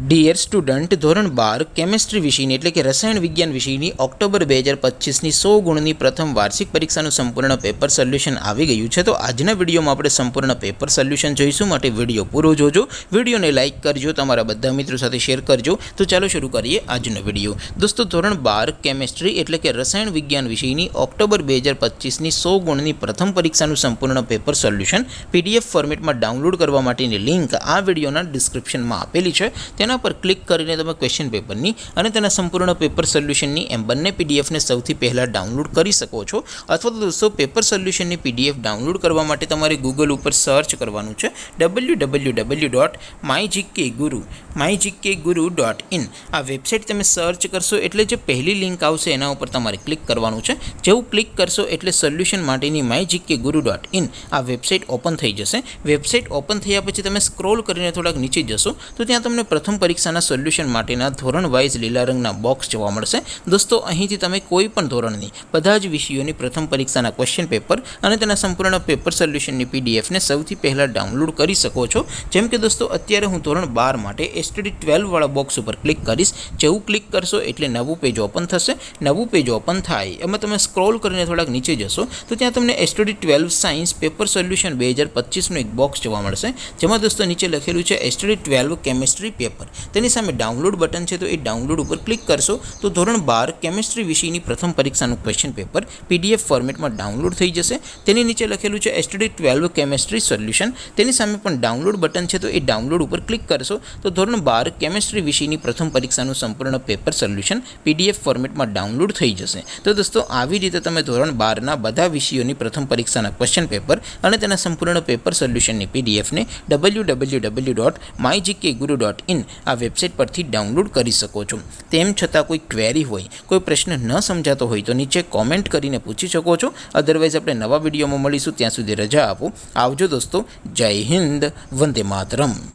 Dear student, ધોરણ 12 chemistry વિષયની એટલે કે રસાયણ વિજ્ઞાન વિષયની ઓક્ટોબર 2025ની 100 ગુણની પ્રથમ વાર્ષિક પરીક્ષાનું સંપૂર્ણ પેપર સોલ્યુશન આવી ગયું છે। તો આજના વિડીયોમાં આપણે સંપૂર્ણ પેપર સોલ્યુશન જોઈશું, માટે વિડીયો પૂરો જોજો, વિડીયોને લાઇક કરજો, તમારા બધા મિત્રો સાથે શેર કરજો। તો ચાલો શરૂ કરીએ આજનો વિડીયો। દોસ્તો, ધોરણ 12 કેમેસ્ટ્રી એટલે કે રસાયણ વિજ્ઞાન વિષયની ઓક્ટોબર 2025ની 100 ગુણની પ્રથમ પરીક્ષાનું સંપૂર્ણ પેપર સોલ્યુશન પીડીએફ ફોર્મેટમાં ડાઉનલોડ કરવા માટેની લિંક આ વિડીયોના ડિસ્ક્રિપ્શનમાં આપેલી છે। તેના પર ક્લિક કરીને તમે ક્વેશ્ચન પેપરની અને તેના સંપૂર્ણ પેપર સોલ્યુશનની એમ બંને પીડીએફને સૌથી પહેલાં ડાઉનલોડ કરી શકો છો। અથવા તો દોસ્તો, પેપર સોલ્યુશનની પીડીએફ ડાઉનલોડ કરવા માટે તમારે ગૂગલ ઉપર સર્ચ કરવાનું છે www.mygkguru.in। આ વેબસાઇટ તમે સર્ચ કરશો એટલે જે પહેલી લિંક આવશે એના ઉપર તમારે ક્લિક કરવાનું છે। જેવું ક્લિક કરશો એટલે સોલ્યુશન માટેની mygkguru.in આ વેબસાઇટ ઓપન થઈ જશે। વેબસાઇટ ઓપન થયા પછી તમે સ્ક્રોલ કરીને થોડાક નીચે જશો તો ત્યાં તમને પ્રથમ પરીક્ષાના સોલ્યુશન માટેના ધોરણ વાઇઝ લીલા રંગના બોક્સ જોવા મળશે। દોસ્તો, અહીંથી તમે કોઈ પણ ધોરણની બધા જ વિષયોની પ્રથમ પરીક્ષાના ક્વેશ્ચન પેપર અને તેના સંપૂર્ણ પેપર સોલ્યુશનની પીડીએફને સૌથી પહેલાં ડાઉનલોડ કરી શકો છો। જેમ કે દોસ્તો, અત્યારે હું ધોરણ 12 માટે એસટીડી 12 વાળા બોક્સ ઉપર ક્લિક કરીશ। જેવું ક્લિક કરશો એટલે નવું પેજ ઓપન થશે। નવું પેજ ઓપન થાય એમાં તમે સ્ક્રોલ કરીને થોડાક નીચે જશો તો ત્યાં તમને એસટીડી 12 સાયન્સ પેપર સોલ્યુશન 2025નું એક બોક્સ જોવા મળશે, જેમાં દોસ્તો નીચે લખેલું છે એસટીડી 12 કેમેસ્ટ્રી પેપર। તેની સામે ડાઉનલોડ બટન છે, તો એ ડાઉનલોડ ઉપર ક્લિક કરશો તો ધોરણ 12 કેમેસ્ટ્રી વિષયની પ્રથમ પરીક્ષાનું ક્વેશ્ચન પેપર પીડીએફ ફોર્મેટમાં ડાઉનલોડ થઈ જશે। તેની નીચે લખેલું છે એસટીડી 12 કેમેસ્ટ્રી સોલ્યુશન, તેની સામે પણ ડાઉનલોડ બટન છે, તો એ ડાઉનલોડ ઉપર ક્લિક કરશો તો ધોરણ 12 કેમેસ્ટ્રી વિષયની પ્રથમ પરીક્ષાનું સંપૂર્ણ પેપર સોલ્યુશન પીડીએફ ફોર્મેટમાં ડાઉનલોડ થઈ જશે। તો દોસ્તો, આવી રીતે તમે ધોરણ 12ના બધા વિષયોની પ્રથમ પરીક્ષાના ક્વેશ્ચન પેપર અને તેના સંપૂર્ણ પેપર સોલ્યુશનની પીડીએફને www.mygkguru.in આ વેબસાઇટ પરથી ડાઉનલોડ કરી શકો છો। તેમ છતાં કોઈ ક્વેરી હોય, કોઈ પ્રશ્ન ન સમજાતો હોય તો નીચે કોમેન્ટ કરીને પૂછી શકો છો। અધરવાઇઝ આપણે નવા વિડીયોમાં મળીશું, ત્યાં સુધી રજા આપો। આવજો દોસ્તો, જય હિન્દ, વંદે માતરમ।